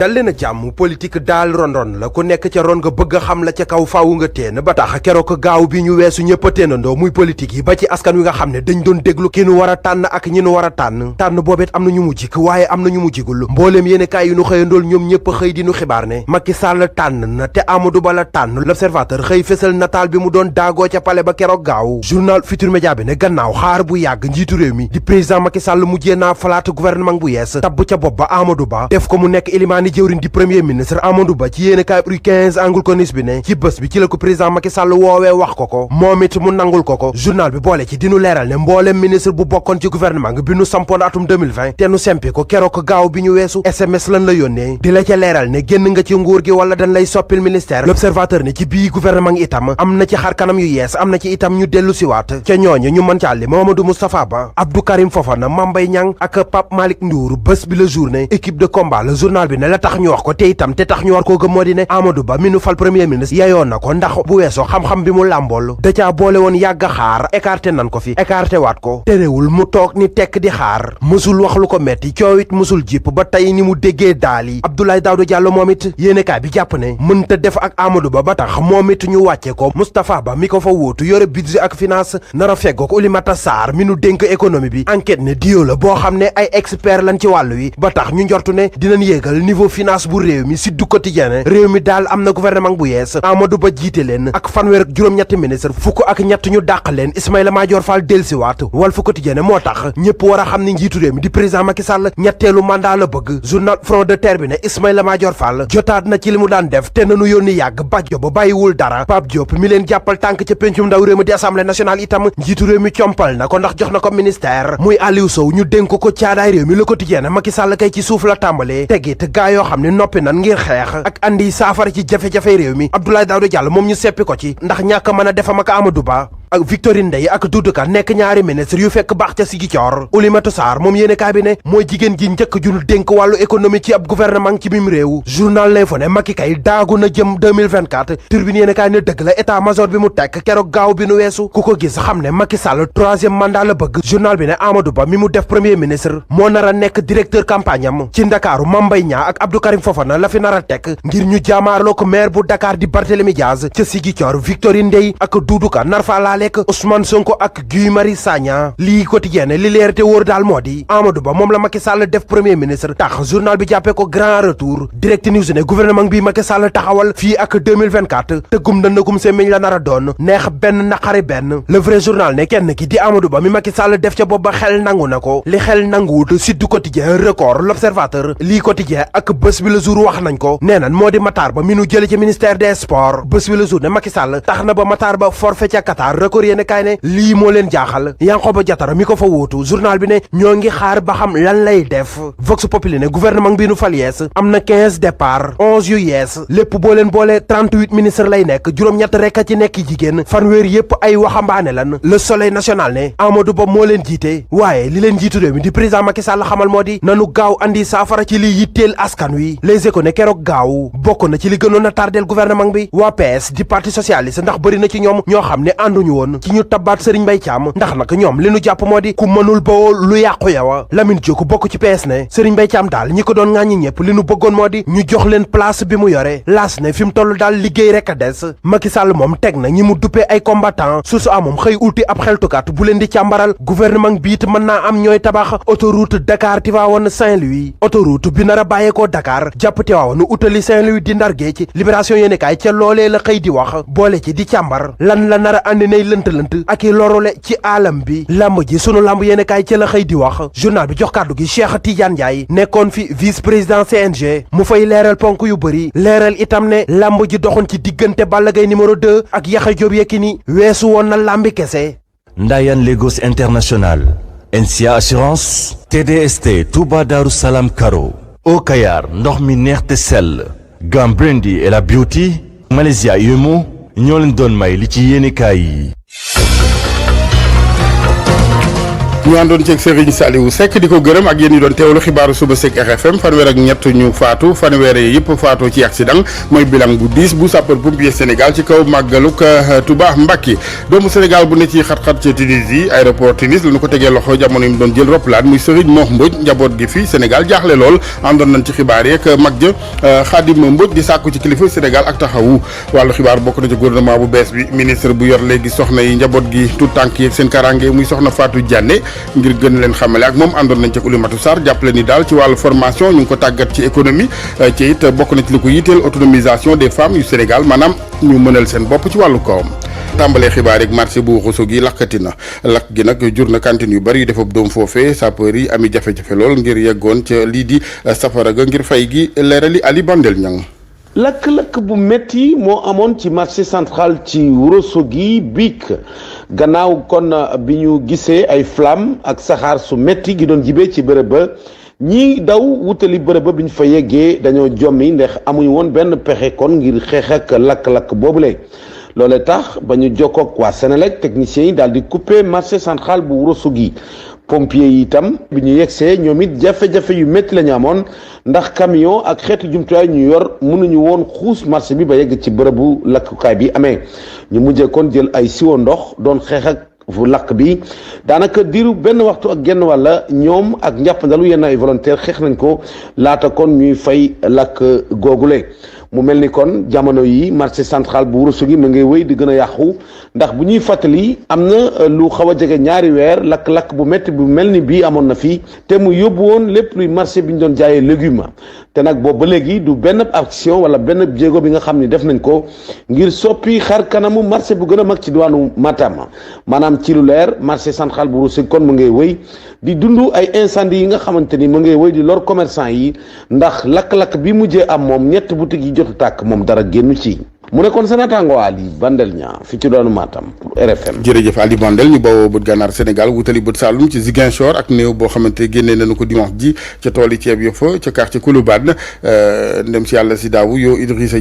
dal leen a jàmm politique daal ron-ron la ku nekk ca ron nga bëgg a xam la ca kaw faawu nga teen ba tax keroog gaaw bi ñu weesu ñëpp a teenandoo muy politique yi ba ci askan wi nga xam ne dañ doon déglu ki nu war a tànn ak ñi nu war a tànn boobeet am na ñu mu jik waaye am na ñu mu jigul mbooleem yéene kaay yu nu xëyandool ñoom ñëpp a xëy di nu xibaar ne Macky Sall tànn na te Amadou Ba la tànn l'observateur xëy fésal nataal bi mu doon daagoo ca palais ba keroog gaaw journal Futur Média bi ne gannaaw xaar bu yàgg njiitu réew mi di président Macky Sall mujjee naa falaat gouvernement bu yees tabb ca bopp ba Amadou Ba def ko mu nekk ilimaani jëwriñ di premier ministre Amadou Ba ci yéene kaay rue 15 angle corniche bi ne ci bés bi ci la ko président Macky Sall woowee wax ko moom it mu nangul ko journal bi boole ci dinu leeral ne mbooleem ministre bu bokkoon ci gouvernement bi nu sampoon atum 2020 te nu sempi ko keroog gaaw bi ñu weesu SMS lan la yónnee di la ca leeral ne génn nga ci nguur gi wala dañ lay soppil ministère l'observateur ne ci bii gouvernement itam am na ci xar kanam yu yees am na ci itam ñu dellu siwaat ca ñooñu ñu mën càlli Mamadou Moustapha Ba Abdou Karim Fofana Mame Mbaye Niang ak Pape Malick Ndour bés bi la journée équipe de combat le journal bi ne la tax ñu wax ko te itam te tax ñu war koo gëm moo di ne Amadou Ba mi nu fal premier ministre yayoon na ko ndax bu weesoo xam-xam bi mu làmbool da caa boole woon yàgg xaar écarté nan ko fi écarté waat ko terewul mu toog ni tekk di xaar mësul wax lu ko metti coowit mësul jipp ba tey ni mu déggee daal yi Abdoulaye Daouda Diallo moom it yéenekaay bi jàpp ne mënta def ak Amadou Ba ba tax moom it ñu wàcce ko Moustapha Ba mi ko fa wóotu yore budget ak finance nar a feggook Oulimata Sarr mi nu dénk économie bi enquête ne dio la boo xam ne ay expert lan ci wàllu wi ba tax ñu njortu ne dinañ yéegal niveau finance bu réew mi si du quotidien réew mi daal am na gouvernement bu yees Amadou Ba jiite leen ak fanweer ak juróom-ñetti ministre fukk ak ñett ñu dàq leen Ismaïla Madior Fall delsiwaat Walf Quotidien moo tax ñëpp war a xam ni njiitu réew mi di président Macky Sall ñetteelu mandat la bëgg journal Front de Terre bi ne Ismaïla Madior Fall jotaat na ci li mu daan def te nanu yónni yàgg bàjjo ba bàyyiwul dara Pape Diop mi leen jàppal tànk ca péncum ndaw réew mi di assemblée nationale itam njiitu réew mi compal na ko ndax jox na ko ministère muy Aliou Sow ñu dénk ko caadaay réew mi Le Quotidien Macky Sall kay ci suuf la tàmbalee tegit gaa yoo xam ne noppi nan ngir xeex ak andi saafara ci jafe-jafe réew mi Abdoulaye Daouda Diallo moom ñu seppi ko ci ndax ñàkk mën a defam ak Amadou Ba ak Victorine Ndeye ak Doudou Ka nekk ñaari ministre yu fekk baax ca Ziguinchor Oulimata Sarr moom yéene kaay bi ne mooy jigéen ji njëkk junu dénk wàllu économie ci ab gouvernement ci mim réew journal L'Info ne Macky kay daagu na jëm 2024 Tribune yéene kaay ne dëgg la état major bi mu tekk keroog gaaw bi nu weesu ku ko gis xam ne Macky Sall troisième mandat la bëgg journal bi ne Amadou Ba mi mu def premier ministre moo nar a nekk directeur campagne am ci Ndakaaru Mame Mbaye Niang ak Abdou Karim Fofana la fi nar a tekk ngir ñu jaamaarloo ko maire bu Dakar di Barthélémy Diaz ca Ziguinchor Victorine Ndeye ak Doudou Ka nar fa lekk Ousmane Sonko ak Guy Marius Sagna lii quotidien li leer te wóor daal moo di Amadou Ba moom la Macky Sall def premier ministre tax journal bi jàppee ko grand retour Direct News ne gouvernement bi Macky Sall taxawal fii ak 2024 tëggum dëndagum semmiñ la nar a doon neex benn naqari benn le vrai journal ne kenn ki di Amadou Ba mi Macky Sall def ca bopp ba xel nangu na ko li xel nanguwut Sud Quotidien Record L'Observateur lii quotidien ak bés bi le jour wax nañ ko nee nan moo di Matar Ba mi nu jële ci ministère des sports bés bi le jour ne Macky Sall tax na ba Matar Ba forfait ca Qatar Record yéene kaay ne lii moo leen jaaxal Yankhoba Diattara mi ko fa wóotu journal bi ne ñoo ngi xaar ba xam lan lay def Vox Populi ne gouvernement bi nu fal yees am na 15 départ 11 yu yees lépp boo leen boole 38 ministre lay nekk juróom-ñett rek a ci nekk jigéen fanweer yépp ay waxambaane lan Le Soleil national ne Amadou Ba moo leen jiite waaye li leen jiitu réew mi di président Macky Sall xamal moo di nanu gaaw andi saafara ci li yitteel askan wi Les Échos ne keroog gaaw bokk na ci li gënoon a tardeel gouvernement bi waa PS di parti socialiste ndax bëri na ci ñoom ñoo xam ne ànduñu woon ci ñu tabaat Serigne Mbaye Thiam ndax nag ñoom li nu jàpp moo di ku mënul bawoo lu yàqu yow Lamine Diop bokk ci PS ne Serigne Mbaye Thiam daal ñi ko doon ŋàññi ñëpp li nu bëggoon moo di ñu jox leen place bi mu yore laas ne fi mu toll daal liggéey rek a des Macky Sall moom teg na ñi mu duppee ay combattant su moom xëy uti ab xeltukat bu leen di càmbaral gouvernement bi it mën naa am ñooy tabax autoroute Dakar Tivaouane Saint-Louis autoroute bi nar a bàyyeekoo Dakar jàpp Tivaouane utali Saint-Louis di Ndar Géej Libération yéene kaay ca loolee la xëy di wax boole ci di càmbar lan la nar a andi nay lënt-lënt ak i lorole ci alam bi lamb ji sunu lamb yéene kaay ca la xëy di wax journal bi jox kàddu gi Cheikh Tidiane Ndiaye nekkoon fi vice président CNG mu fay leeral ponk yu bëri leeral itam ne lamb ji doxoon ci diggante Balla Gaye numéro 2 ak Yaxya Joob Yékini weesu woon na lambi kese. Ndayan Lagos International NCA Assurance TDST Touba Darou Salam Karo Okayar ndox mi neex te sell Gambrendi et la Beauty Malaysia Yumo ñoo leen doon may li ci yéenekaay yi ñu àndoon ceeg Serigne Saliou Seck di ko gërëm ak yéen ñi doon teewlu xibaaru suba Seck RFM fanweer ak ñett ñu faatu fanweer yëpp faatoo ci accident mooy bilan bu 10 bu sapeur pompier Sénégal ci kaw màggaluk Touba Mbacké doomu Sénégal bu ne ci xat-xat ci Tunisie aéroport Tunis la ñu ko tegee loxo jamono yi mu doon jël roplaan muy Serigne Mor Mbodj njaboot gi fi Sénégal jaaxle lool àndoon nañ ci xibaar yeeg mag ja Khadim Mbodj di sàkku ci kilifa Sénégal ak taxawu wàllu xibaar bokk na ci gouvernement bu bees bi ministre bu yor léegi soxna yi njaboot gi tout tànk yeeg seen karange muy soxna Fatou Diané ngir gën leen xamale ak moom àndoon nañ ci Oulimata Sarr jàppale ni daal ci wàllu formation ñu ngi ko tàggat ci économie ci it bokk na ci li ko yitteel autonomisation des femmes yu Sénégal maanaam ñu mënal seen bopp ci wàllu kawam. tàmbalee xibaar rek marché bu Rosso gi lakkati na lakk gi nag jur na cantine yu bari yu defab doom foofee sapeur yi ami jafe-jafe lool ngir yeggoon ca lii di safara ga ngir fay gi leerali Ali Bandel Ñang lakk-lakk bu metti moo amoon ci marché central ci Rosso gi biig gannaaw kon bi ñu gisee ay flamme ak saxaar su metti gi doon jibee ci bërëb ba ñii daw wutali bërëb ba bi ñu fa yeggee dañoo jommi ndax amuñu woon benn pexe kon ngir xeex ak lakk-lakk boobule loolee tax ba ñu jokkoog waa Senelec techniciens yi daal di couper marché central bu Rosso gi pompiers yi itam bi ñu yegsee ñoom it jafe-jafe yu métti la ñu amoon ndax camion ak xeetu jumtuwaay ñu yor mënuñu woon xuus marché bi ba yegg ci bërëbu lakkukaay bi amee ñu mujjee kon jël ay siwo ndox doon xeex ak fu lakk bi daanaka diiru benn waxtu ak genn wàlla ñoom ak njàppandalu yenn ay volontaire xeex nañ ko laata kon ñuy fay lakk googule mu mel ni kon jamono yi marché central bu Rosso gi ma ngay wéy di gën a yàqu ndax bu ñuy fàttali am na lu xaw a jege ñaari weer lakk-lakk bu métti bu mel ni bii amoon na fii te mu yóbbu woon lépp luy marché bi ñu doon jaayee légume te nag boobu ba léegi du benn action wala benn jéego bi nga xam ni def nañ ko ngir soppi xar kanamu marché bu gën a mag ci diwaanu Matam maanaam ci lu leer marché central bu Rosso kon mu ngay wéy di dund ay incendie yi nga xamante ni mu ngay wéy di lor commerçant yi ndax lakk-lakk bi mujjee am moom ñett boutique yi jotu tàkk moom dara génn ci mu nekkoon sa naataango Ali Bandel ñaa fi ci doonu Matam pour RFM. jërëjëf Ali Bandel ñu bawoo bët gànnaar Sénégal wutali bët Saloum ci Ziguinchor ak néew boo xamante génnee nañu ko dimanche ji ca tool yi ceeb yo fa ca quartier Kouloubane ndem si yàlla si daawu yow Idrissa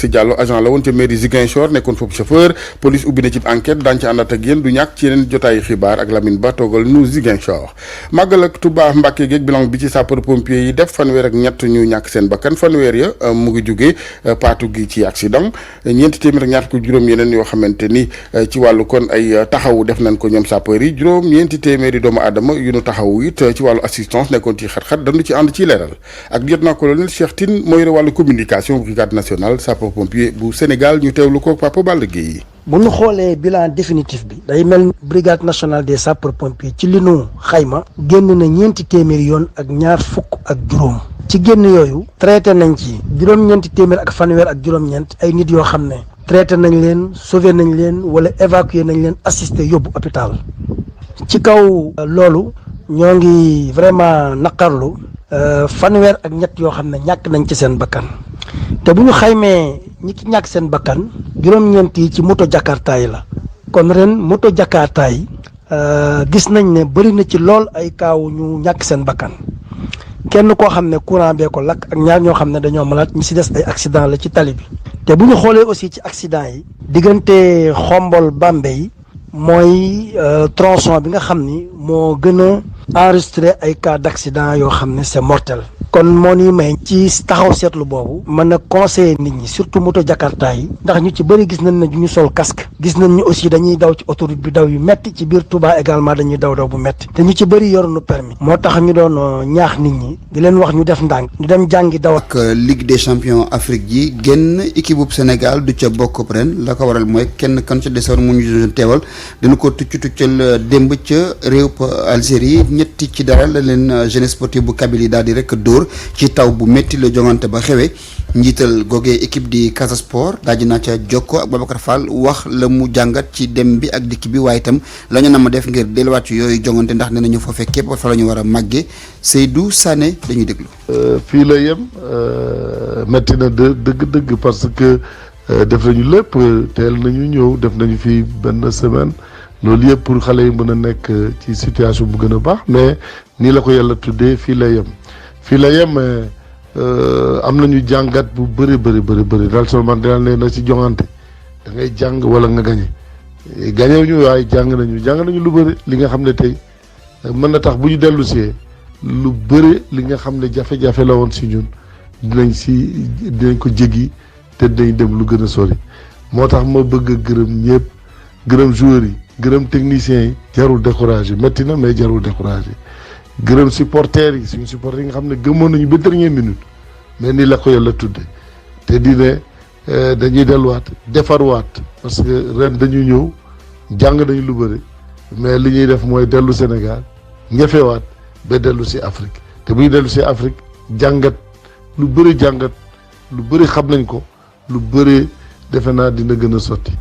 Diallo agent la woon ca mairie Ziguinchor nekkoon foofu chauffeur police ubbi na ci enquête daañu ci àndaat ak yéen du ñàkk ci yeneen jotaayu xibaar ak Lamine Ba toogal nu Ziguinchor màggal ak Touba Mbacké geeg bilan bi ci sapeur pompier yi def fanweer ak ñett ñu ñàkk seen bakkan fanweer ya mu ngi jugee paatu gi ci accident ñeenti téeméer ak ñaar ko juróom yeneen yoo xamante ni ci wàllu kon ay taxawu def nañ ko ñoom sapeur yi juróom ñeenti téeméeri doomu aadama yu nu taxawu it ci wàllu assistance nekkoon ci xat-xat dañu ci ànd ci leeral ak lieutenant-colonel Cheikh Tine mooy wàllu communication brigade nationale sapeur pompier bu Sénégal ñu teewlu ko Papa Balla Gueye. bu ñu xoolee bilan définitif bi day mel brigade nationale des sapeurs pompiers ci li nu xayma génn na ñeenti téeméeri yoon ak ñaar fukk ak juróom ci génn yooyu traité nañ ci juróom-ñeenti téeméer ak fanweer ak juróom-ñeent ay nit yoo xam ne traité nañ leen sauvé nañ leen wala évacué nañ leen assisté yóbbu hôpital ci kaw loolu ñoo ngi vraiment naqarlu fanweer ak ñett yoo xam ne ñàkk nañ ci seen bakkan te bu ñu xaymee ñi ci ñàkk seen bakkan juróom-ñeent yi ci moto jakarta yi la kon ren moto jakarta yi gis nañ ne bëri na ci lool ay kaaw ñu ñàkk seen bakkan kenn koo xam ne courant bee ko lakk ak ñaar ñoo xam ne dañoo malade ñi si des ay accident la ci tali bi te bu ñu xoolee aussi ci accident yi diggante Xombol Bambey mooy tronçon bi nga xam ni moo gën a enregistré ay cas d' accident yoo xam ne c' est mortel kon moo ni may ci taxaw seetlu boobu mën a conseiller nit ñi surtout moto jakarta yi ndax ñu ci bëri gis nañ ne du ñu sol casque gis nañ ni aussi dañuy daw ci autoroute bi daw yu metti ci biir Touba également dañuy daw bu metti te ñu ci bëri yoruñu permis moo tax ñu doon ñaax nit ñi di leen wax ñu def ndànk ñu dem jàngi daw ak Ligue des champions Afrique ji génn équipe bu Sénégal du ca bokk ren la ko waral mooy kenn kan ca desoon mu ñu teewal dina ko tuccal démb ca réew Algérie ñetti ci dara la leen jeunesse sportive bu Kabylie daal di rek dóor ci taw bu métti la jongante ba xewee njiital googee équipe di Casa Sport daal di naa ca jokko ak Babacar Fall wax la mu jàngat ci dem bi ak dikk bi waaye itam la ñu na ma def ngir delluwaat ci yooyu jongante ndax nee nañu foofee képp fa la ñu war a màggee Seydou Sané dañuy déglu. fii la yem métti na dëgg parce que def nañu lépp teel nañu ñëw def nañu fi benn semaine. loolu yëpp pour xale yi mën a nekk ci situation bu gën a baax mais nii la ko yàlla tuddee fii la yem am nañu jàngat bu bëri Nelson Mandela nee na ci joŋante da ngay jàng wala nga gañe gañew ñu waaye jàng nañu lu bëri li nga xam ne tey mën na tax bu ñu dellusee lu bëri li nga xam ne jafe-jafe la woon si ñun dinañ ko jéggi te dinañ dem lu gën a sori moo tax ma bëgg a gërëm ñëpp gërëm joueurs yi gërëm techniciens yi jarul découragé métti na mais jarul découragé gërëm supporters yi suñu supporters yi nga xam ne gëmoon nañu ba dernière minute mais ni la ko yàlla tudde te di ne dañuy delluwaat defarwaat parce que ren dañu ñëw jàng nañu lu bëri mais li ñuy def mooy dellu Sénégal ñefewaat ba dellu si Afrique te bu ñu dellu si Afrique jàngat lu bëri xam nañ ko lu bëri defe naa dina gën a sotti.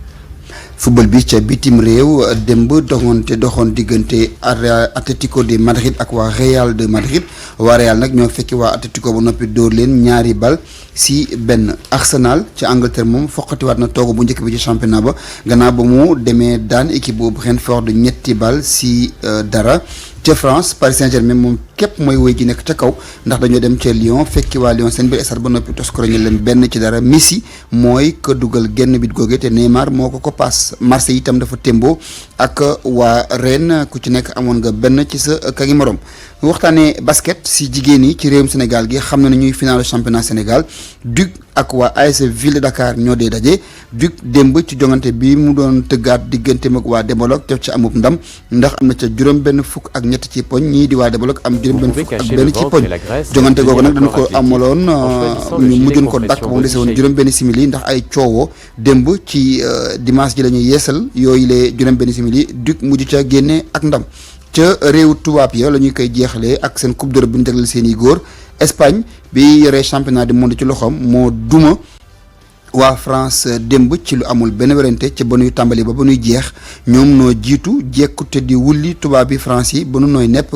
football bi ca bitim réew démb doxoon diggante Atlético de Madrid ak waa Real de Madrid waa Real nag ñoo fekki waa Atlético ba noppi dóor leen 2-1. Arsenal ci Angleterre moom foqatiwaat na toogu bu njëkk bi ci championnat ba gannaaw ba mu demee daan équipe bu Brentford 3-0. ca France Paris Saint-Germain moom képp mooy wéy ji nekk ca kaw ndax dañoo dem ca Lyon fekki waa Lyon seen biir stade ba noppi toskoroñe leen 1-0. Messi mooy ko dugal genn bit googe te Neymar moo ko paas. Marseille itam dafa témboo ak waa Rennes ku ci nekk amoon nga benn ci sa kagi morom. waxtaanee basket si jigéen yi ci réewum Sénégal gi xam na ne ñuy final championnat Sénégal Duc ak waa AS Ville de Dakar ñoo dee daje Duc démb ci jongante bi mu doon tëggaat digganteem ak waa Débolok def ci amub ndam ndax am na ca juróom-benn fukk ak ñett ci poñ ñii di waa Débolok am juróom-benn fukk ak benn ci poñ jongante googu nag dañu ko amaloon ñu mujjoon ko dàkk ba mu dese woon juróom-benn simili ndax ay coowoo démb ci dimanche ji la ñuy yeesal yooyu lee juróom-benn simili Duc mujj ca génne ak ndam. ca réew tubaab ya la ñuy koy jeexalee ak seen coupe d'Europe bi ñu jagleel seen i góor Espagne bi yore championnat du monde ci loxoom moo duma waa France démb ci lu amul benn werante ca ba nuy tàmbali ba nuy jeex ñoom noo jiitu jekkute di wulli tubaab bi France yi ba nu nooy nepp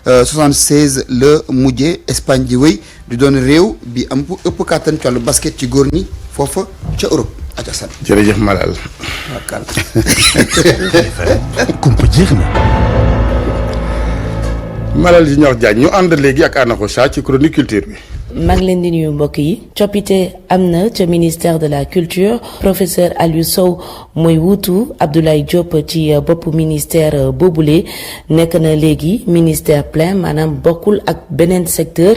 76 la mujjee Espagne ji wéy di doon réew bi am ëpp kàttan ci wàllu basket ci góor ñi foofa ca Europe. jërëjëf Malal. kumpa jeex na. Malal yi ñor Diagne ñu ànd léegi ak Anna Rocha ci chronique culture bi. maa ngi leen di nuyu mbokk yi coppite am na ca ministère de la culture professeur Aliou Sow mooy wuutu Abdoulaye Diop ci boppu ministère boobule nekk na léegi ministère plein maanaam bokkul ak beneen secteur.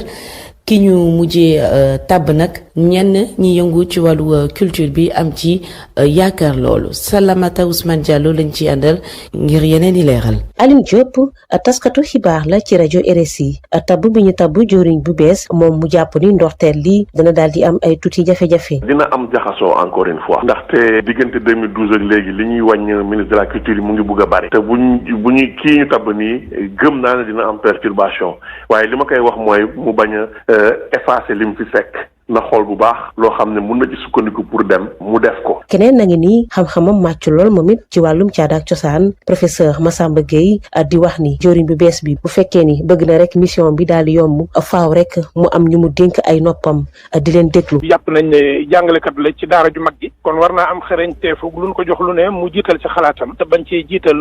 ki ñu mujjee tàbb nag ñenn ñi yëngu ci wàllu culture bi am ci yaakaar loolu Salamata Ousmane Diallo lañ ci àndal ngir yeneen di leeral. Aline Diop taskatu xibaar la ci rajo RSI tabb bi ñu tabb joriñ bu bees moom mu jàpp ni ndorteel li dina daal di am ay tuuti jafe-jafe. dina am jaxasoo encore une fois. ndaxte diggante 2012 ak léegi li ñuy wàññ ministre de la culture yi mu ngi bugg a bari. te bu ñu kii ñu tabb nii gëm naa ne dina am perturbation waaye li ma koy wax mooy mu bañ a effacer lim fi fekk na xool bu baax loo xam ne mun na ci sukkandiku pour dem mu def ko. keneen na ngi nii xam-xamam màcc lool moom it ci wàllum caada ak cosaan professeur Massamba Gueye di wax ni joriñ bu bees bi bu fekkee ni bëgg na rek mission bi daal di yomb faaw rek mu am ñu mu dénk ay noppam di leen déglu. jàpp nañ ne jàngalekat la ci daara ju mag gi kon war naa am xarañteefu lu ñu ko jox lu ne mu jiital ci xalaatam te bañ cee jiital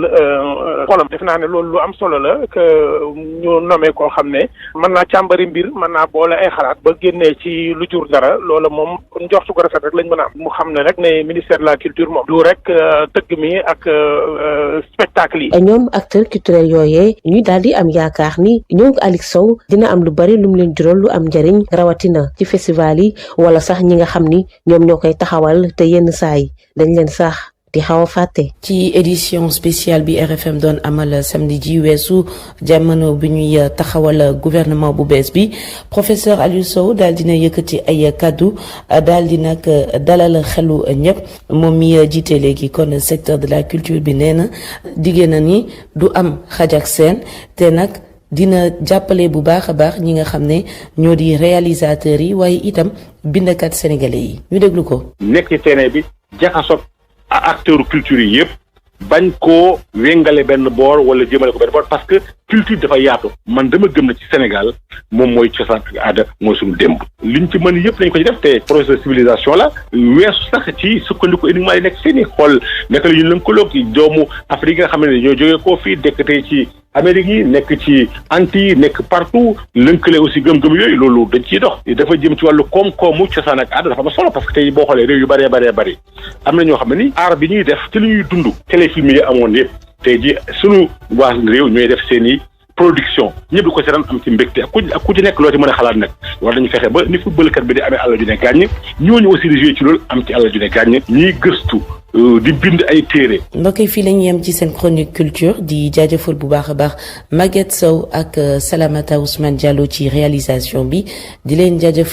xolam def naa ne loolu lu am solo la que ñu nomee koo xam ne mën naa càmbari mbir mën naa boole ay xalaat ba génnee ci lu jur dara loola moom njortu ko rafet rek lañ mën a am mu xam ne rek ne ministère de la culture moom du rek tëgg mi ak spectacle yi. ñoom acteurs culturels yooyee ñuy daal di am yaakaar ni ñëw Aliou Sow dina am lu bari lu mu leen jural lu am njariñ rawatina ci festival yi wala sax ñi nga xam ni ñoom ñoo koy taxawal te yenn saa yi dañ leen sax di xaw a fàtte. ci édition spéciale bi RFM doon amal samedi ji weesu jamono bi ñuy taxawal gouvernement bu bees bi professeur Aliou Sow daal dina yëkkati ay kaddu daal di nag dalal xelu ñëpp moom mi jiite léegi kon secteur de la culture bi nee na diggée na ni du am xaj ak seen te nag dina jàppale bu baax a baax ñi nga xam ne ñoo di réalisateurs yi waaye itam bindkat sénégalais yi ñu déglu ko. nekk ci terrain bi jaxasoo acteurs culture yi yëpp bañ koo wéngale benn boor wala jëmale ko benn boor parce que culture dafa yaatu man dama gëm na ci Sénégal moom mooy cosaan ak aada mooy suñu démb liñ ci mën yëpp lañ ko ci def te projet de civilisation la weesu sax ci sukkandiku uniquement yi nekk seeni xool naka la ñu lënkaloog doomu Afrique nga xam ne ñoo jógee koo fii dekk tey ci Amérique yi nekk ci Antilles yi nekk partout lënkale aussi gëm-gëm yooyu loolu dañ ciy dox dafa jëm ci wàllu koom-koomu cosaan ak aada dafa am solo parce que tey boo xoolee réew yu bëree bëri am na ñoo xam ne ni aar bi ñuy def ci li ñuy dund téléfilm yi amoon yëpp tey ji sunu waa réew ñooy def seen i production ñëpp di ko seetaan am ci mbégte ak ku ci nekk loo ci mën a xalaat nag war nañu fexe ba ni footballkat bi di amee alal ju ne gàññ ñooñu aussi di jouer ci loolu am ci alal ju ne gàññ ñiy gëstu di bind ay téere. mbokk yi fii la ñu yem ci seen chronique culture di jaajëfal bu baax a baax Maguette Sow ak Salamata Ousmane Diallo ci réalisation bi di leen jaajëfal